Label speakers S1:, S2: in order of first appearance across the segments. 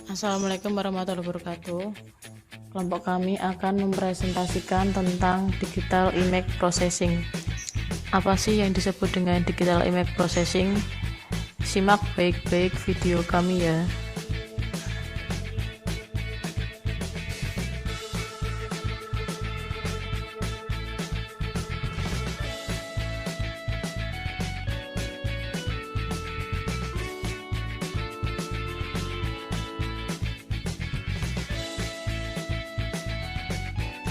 S1: Assalamualaikum warahmatullahi wabarakatuh. Kelompok kami akan mempresentasikan tentang digital image processing. Apa sih yang disebut dengan digital image processing? Simak baik-baik video kami ya.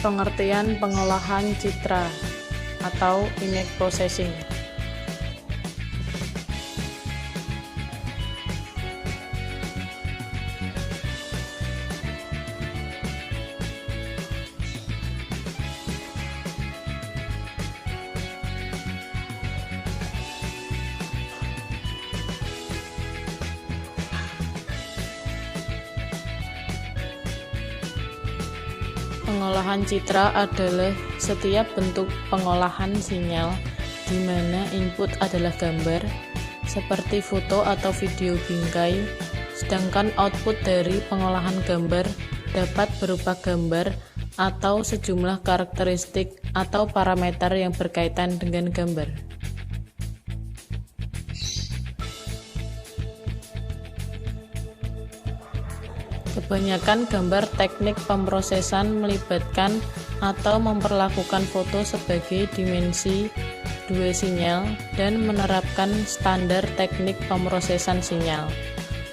S1: Pengertian pengolahan citra atau image processing. Pengolahan citra adalah setiap bentuk pengolahan sinyal di mana input adalah gambar, seperti foto atau video bingkai, sedangkan output dari pengolahan gambar dapat berupa gambar atau sejumlah karakteristik atau parameter yang berkaitan dengan gambar. Kebanyakan gambar teknik pemrosesan melibatkan atau memperlakukan foto sebagai dimensi dua sinyal dan menerapkan standar teknik pemrosesan sinyal.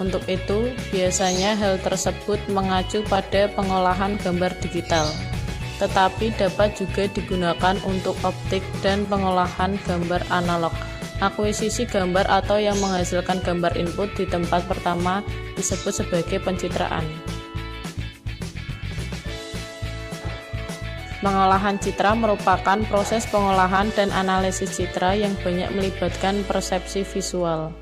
S1: Untuk itu, biasanya hal tersebut mengacu pada pengolahan gambar digital, tetapi dapat juga digunakan untuk optik dan pengolahan gambar analog. Akuisisi gambar atau yang menghasilkan gambar input di tempat pertama disebut sebagai pencitraan. Pengolahan citra merupakan proses pengolahan dan analisis citra yang banyak melibatkan persepsi visual.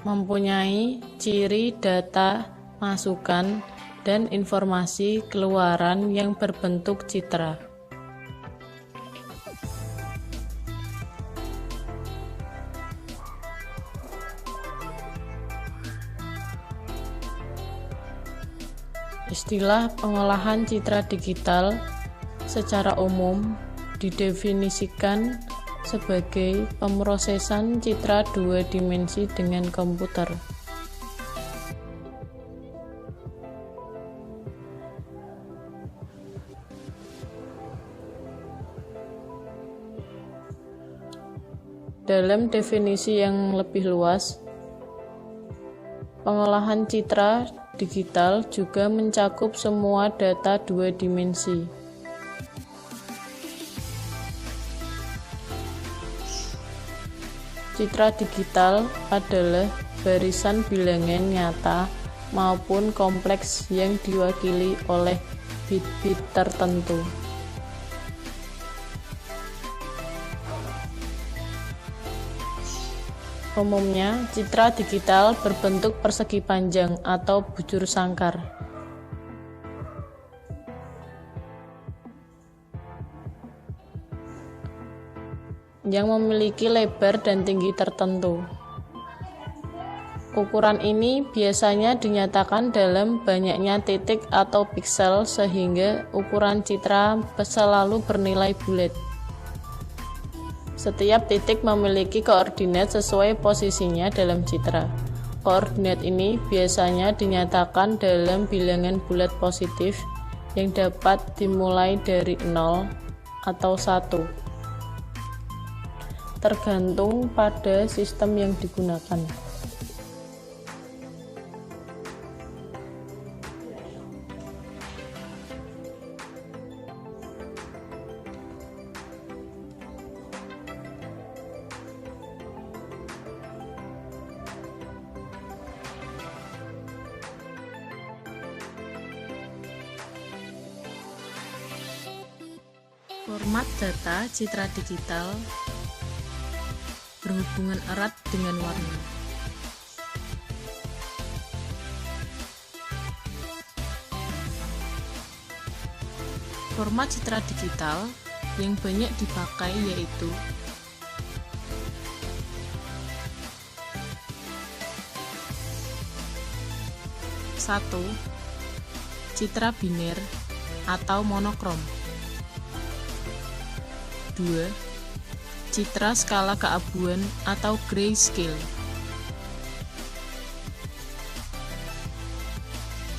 S1: Mempunyai ciri data masukan dan informasi keluaran yang berbentuk citra. Istilah pengolahan citra digital secara umum didefinisikan sebagai pemrosesan citra dua dimensi dengan komputer. Dalam definisi yang lebih luas, pengolahan citra digital juga mencakup semua data dua dimensi. Citra digital adalah barisan bilangan nyata maupun kompleks yang diwakili oleh bit-bit tertentu. Umumnya, citra digital berbentuk persegi panjang atau bujur sangkar. Yang memiliki lebar dan tinggi tertentu. Ukuran ini biasanya dinyatakan dalam banyaknya titik atau piksel sehingga ukuran citra selalu bernilai bulat. Setiap titik memiliki koordinat sesuai posisinya dalam citra. Koordinat ini biasanya dinyatakan dalam bilangan bulat positif yang dapat dimulai dari 0 atau 1. Tergantung pada sistem yang digunakan. Format data citra digital berhubungan erat dengan warna. Format citra digital yang banyak dipakai yaitu 1. Citra biner atau monokrom. 2. Citra skala keabuan atau grayscale.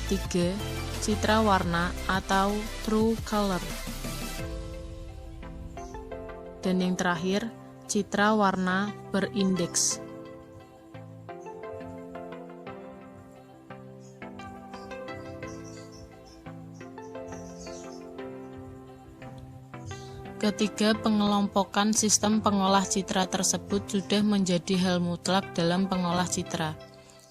S1: 3. Citra warna atau true color. Dan yang terakhir, citra warna berindeks. Ketiga, pengelompokan sistem pengolah citra tersebut sudah menjadi hal mutlak dalam pengolah citra,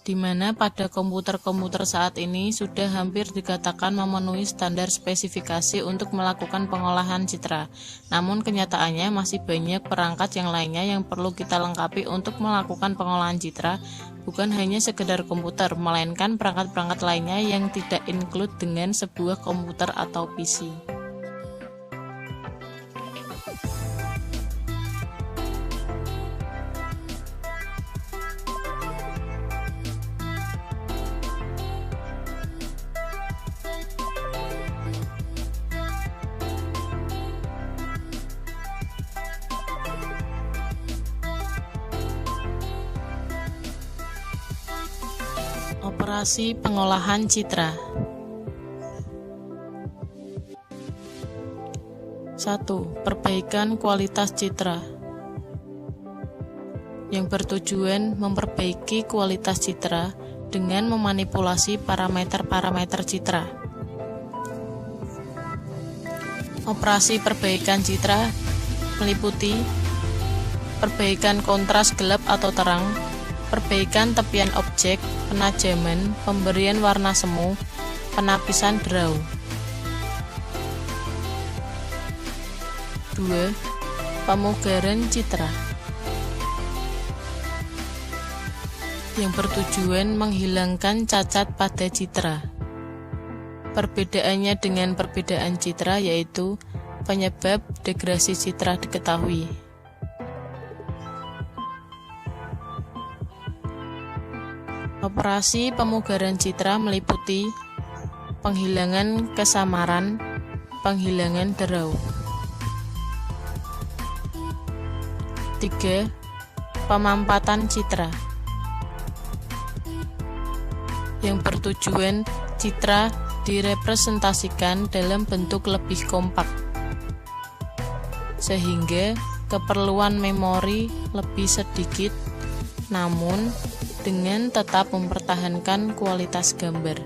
S1: di mana pada komputer-komputer saat ini sudah hampir dikatakan memenuhi standar spesifikasi untuk melakukan pengolahan citra. Namun kenyataannya masih banyak perangkat yang lainnya yang perlu kita lengkapi untuk melakukan pengolahan citra, bukan hanya sekedar komputer, melainkan perangkat-perangkat lainnya yang tidak include dengan sebuah komputer atau PC. Operasi pengolahan citra. 1. Perbaikan kualitas citra, yang bertujuan memperbaiki kualitas citra dengan memanipulasi parameter-parameter citra. Operasi perbaikan citra meliputi perbaikan kontras gelap atau terang, perbaikan tepian objek, penajaman, pemberian warna semu, penapisan draw. 2. Pemugaran citra, yang bertujuan menghilangkan cacat pada citra. Perbedaannya dengan perbedaan citra yaitu penyebab degrasi citra diketahui. Operasi pemugaran citra meliputi penghilangan kesamaran, penghilangan draw. 3. Pemampatan citra, yang bertujuan citra direpresentasikan dalam bentuk lebih kompak, sehingga keperluan memori lebih sedikit, namun dengan tetap mempertahankan kualitas gambar.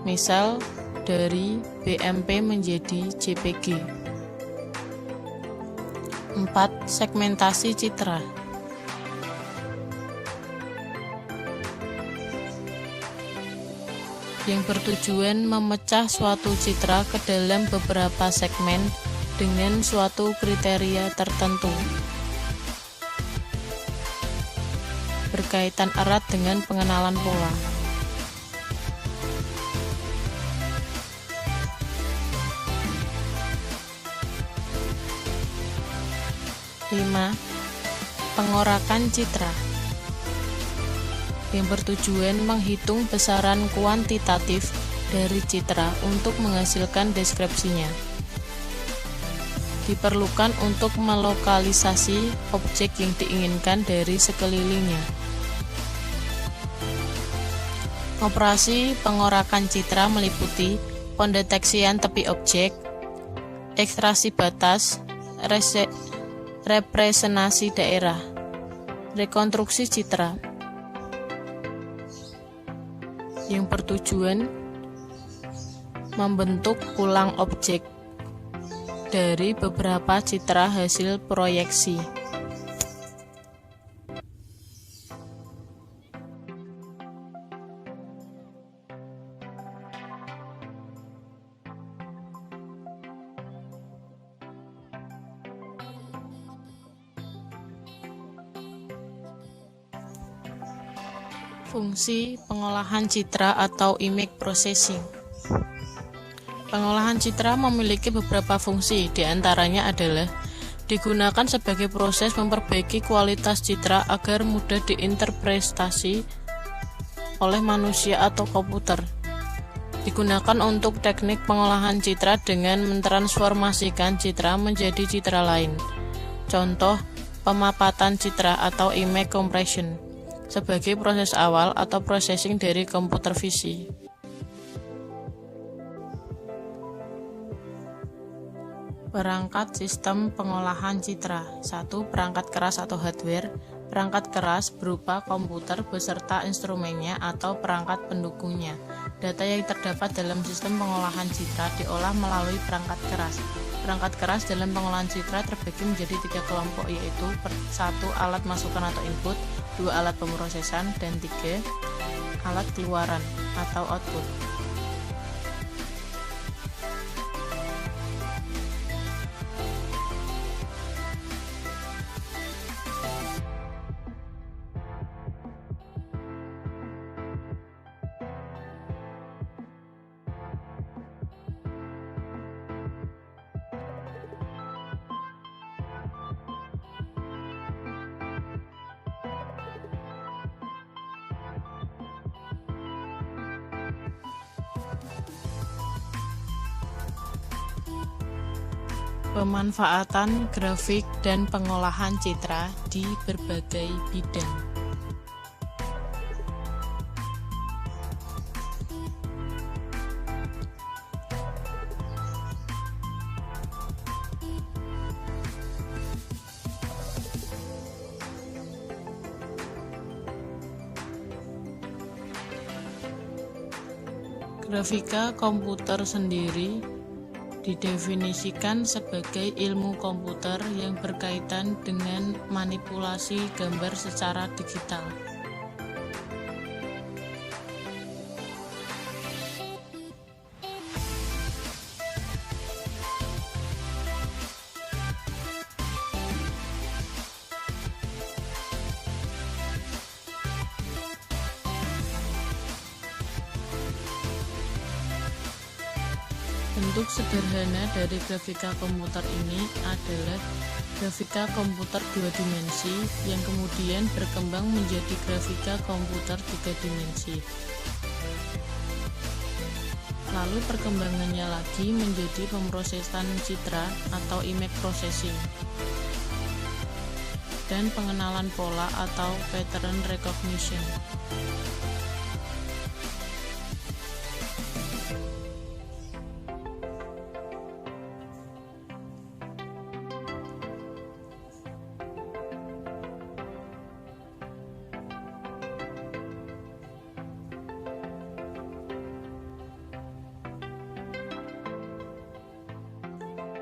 S1: Misal dari BMP menjadi JPG. 4. Segmentasi citra, yang bertujuan memecah suatu citra ke dalam beberapa segmen dengan suatu kriteria tertentu, berkaitan erat dengan pengenalan pola. 5. Pengorakan citra, yang bertujuan menghitung besaran kuantitatif dari citra untuk menghasilkan deskripsinya. Diperlukan untuk melokalisasi objek yang diinginkan dari sekelilingnya. Operasi pengorakan citra meliputi pendeteksian tepi objek, ekstraksi batas, representasi daerah, rekonstruksi citra, yang bertujuan membentuk ulang objek dari beberapa citra hasil proyeksi. Fungsi pengolahan citra atau image processing. Pengolahan citra memiliki beberapa fungsi, diantaranya adalah digunakan sebagai proses memperbaiki kualitas citra agar mudah diinterpretasi oleh manusia atau komputer. Digunakan untuk teknik pengolahan citra dengan mentransformasikan citra menjadi citra lain. Contoh, pemapatan citra atau image compression sebagai proses awal atau processing dari komputer visi. Perangkat sistem pengolahan citra. 1. Perangkat keras atau hardware. Perangkat keras berupa komputer beserta instrumennya atau perangkat pendukungnya. Data yang terdapat dalam sistem pengolahan citra diolah melalui perangkat keras. Perangkat keras dalam pengolahan citra terbagi menjadi 3 kelompok, yaitu 1. Alat masukan atau input, 2. Alat pemrosesan, dan 3. Alat keluaran atau output. Pemanfaatan grafik dan pengolahan citra di berbagai bidang. Grafika komputer sendiri didefinisikan sebagai ilmu komputer yang berkaitan dengan manipulasi gambar secara digital. Bentuk sederhana dari grafika komputer ini adalah grafika komputer 2 dimensi yang kemudian berkembang menjadi grafika komputer 3 dimensi. Lalu perkembangannya lagi menjadi pemrosesan citra atau image processing dan pengenalan pola atau pattern recognition.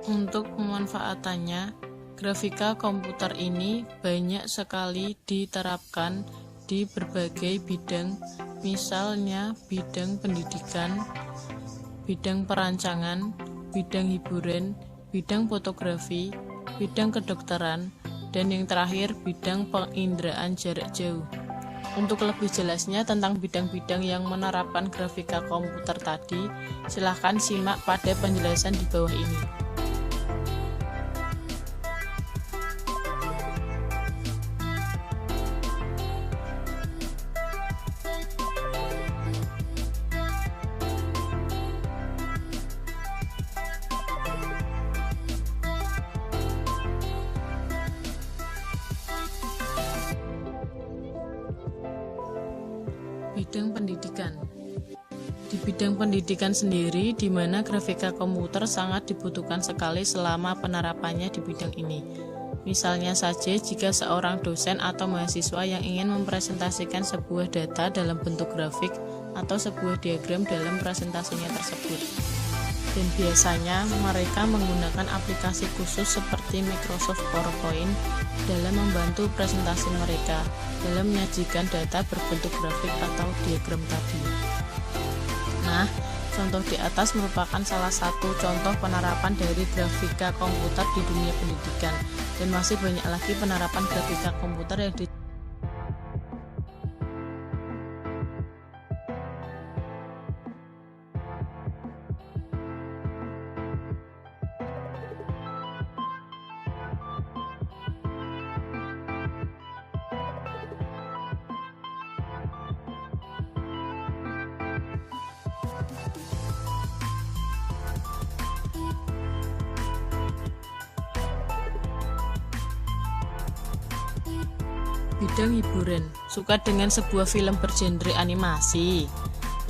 S1: Untuk pemanfaatannya, grafika komputer ini banyak sekali diterapkan di berbagai bidang, misalnya bidang pendidikan, bidang perancangan, bidang hiburan, bidang fotografi, bidang kedokteran, dan yang terakhir bidang penginderaan jarak jauh. Untuk lebih jelasnya tentang bidang-bidang yang menerapkan grafika komputer tadi, silahkan simak pada penjelasan di bawah ini. Bidang pendidikan. Di bidang pendidikan sendiri, di mana grafika komputer sangat dibutuhkan sekali selama penerapannya di bidang ini. Misalnya saja jika seorang dosen atau mahasiswa yang ingin mempresentasikan sebuah data dalam bentuk grafik atau sebuah diagram dalam presentasinya tersebut. Dan biasanya mereka menggunakan aplikasi khusus seperti Microsoft PowerPoint dalam membantu presentasi mereka dalam menyajikan data berbentuk grafik atau diagram tadi. Nah, contoh di atas merupakan salah satu contoh penerapan dari grafika komputer di dunia pendidikan, dan masih banyak lagi penerapan grafika komputer yang Bidang hiburan, suka dengan sebuah film bergenre animasi.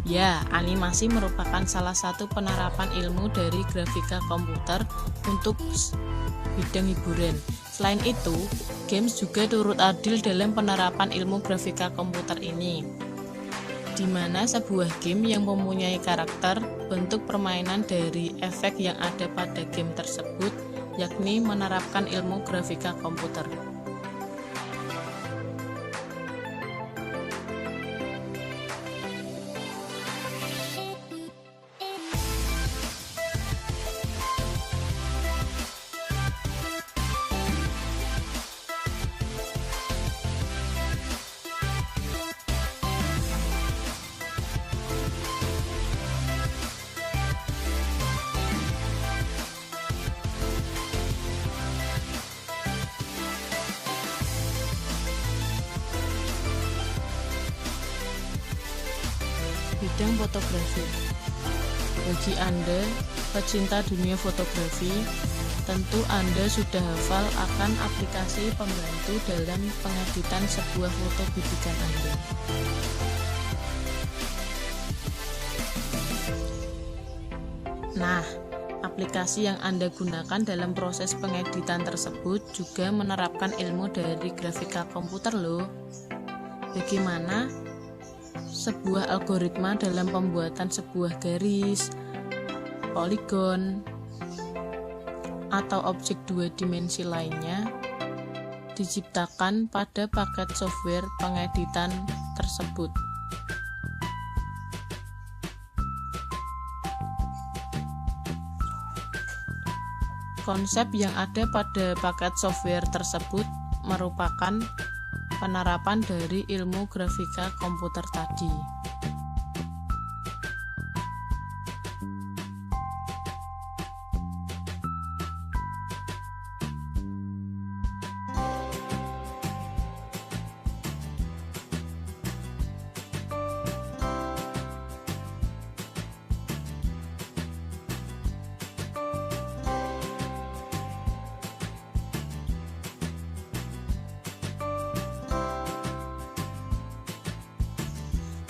S1: Ya, animasi merupakan salah satu penerapan ilmu dari grafika komputer untuk bidang hiburan. Selain itu, games juga turut adil dalam penerapan ilmu grafika komputer ini, di mana sebuah game yang mempunyai karakter, bentuk permainan dari efek yang ada pada game tersebut, yakni menerapkan ilmu grafika komputer. Bidang fotografi. Bagi Anda pecinta dunia fotografi, tentu Anda sudah hafal akan aplikasi pembantu dalam pengeditan sebuah foto bidikan Anda. Nah, aplikasi yang Anda gunakan dalam proses pengeditan tersebut juga menerapkan ilmu dari grafika komputer loh. Bagaimana sebuah algoritma dalam pembuatan sebuah garis, poligon, atau objek dua dimensi lainnya diciptakan pada paket software pengeditan tersebut. Konsep yang ada pada paket software tersebut merupakan penerapan dari ilmu grafika komputer tadi.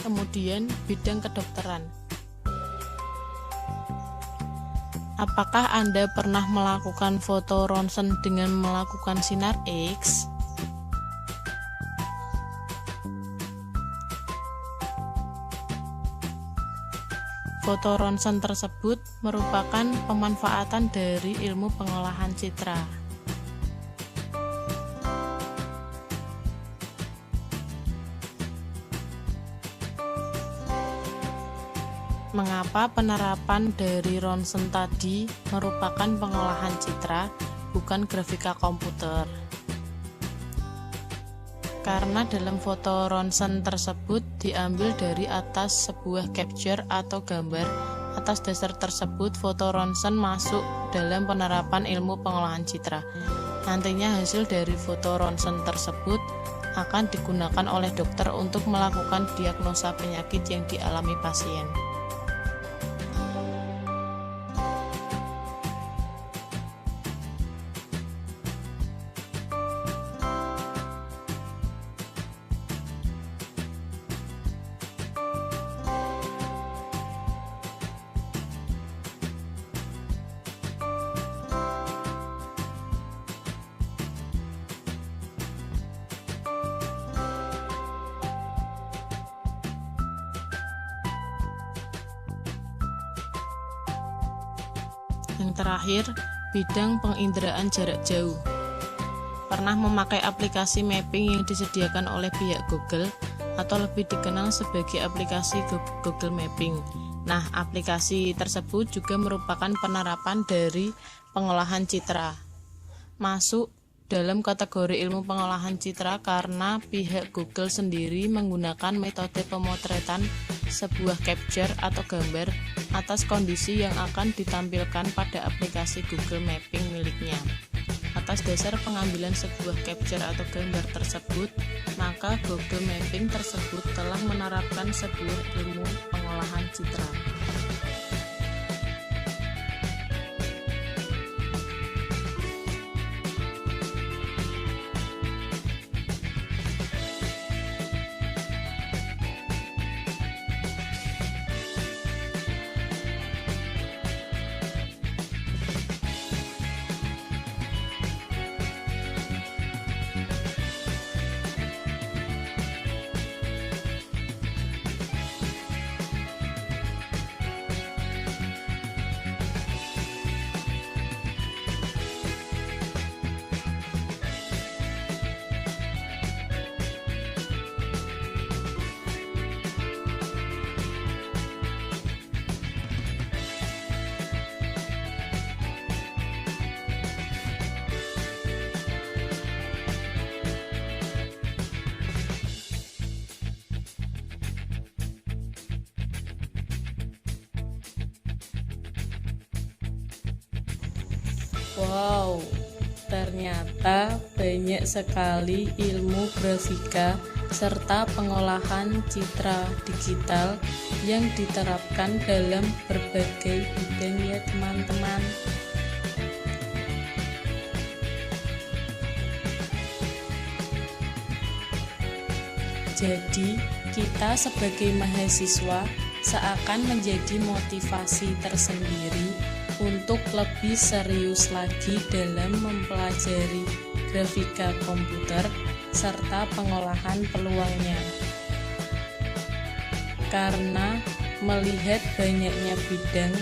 S1: Kemudian bidang kedokteran. Apakah Anda pernah melakukan foto ronsen dengan melakukan sinar X? Foto ronsen tersebut merupakan pemanfaatan dari ilmu pengolahan citra. Mengapa penerapan dari ronsen tadi merupakan pengolahan citra, bukan grafika komputer? Karena dalam foto ronsen tersebut diambil dari atas sebuah capture atau gambar. Atas dasar tersebut, foto ronsen masuk dalam penerapan ilmu pengolahan citra. Nantinya hasil dari foto ronsen tersebut akan digunakan oleh dokter untuk melakukan diagnosa penyakit yang dialami pasien. Yang terakhir, bidang penginderaan jarak jauh. Pernah memakai aplikasi mapping yang disediakan oleh pihak Google atau lebih dikenal sebagai aplikasi Google Mapping. Nah, aplikasi tersebut juga merupakan penerapan dari pengolahan citra. Masuk dalam kategori ilmu pengolahan citra karena pihak Google sendiri menggunakan metode pemotretan sebuah capture atau gambar atas kondisi yang akan ditampilkan pada aplikasi Google Mapping miliknya. Atas dasar pengambilan sebuah capture atau gambar tersebut, maka Google Mapping tersebut telah menerapkan sebuah ilmu pengolahan citra. Wow, ternyata banyak sekali ilmu grafika serta pengolahan citra digital yang diterapkan dalam berbagai bidang ya teman-teman. Jadi, kita sebagai mahasiswa seakan menjadi motivasi tersendiri untuk lebih serius lagi dalam mempelajari grafika komputer serta pengolahan peluangnya. Karena melihat banyaknya bidang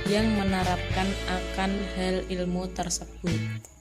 S1: yang menerapkan akan hal ilmu tersebut.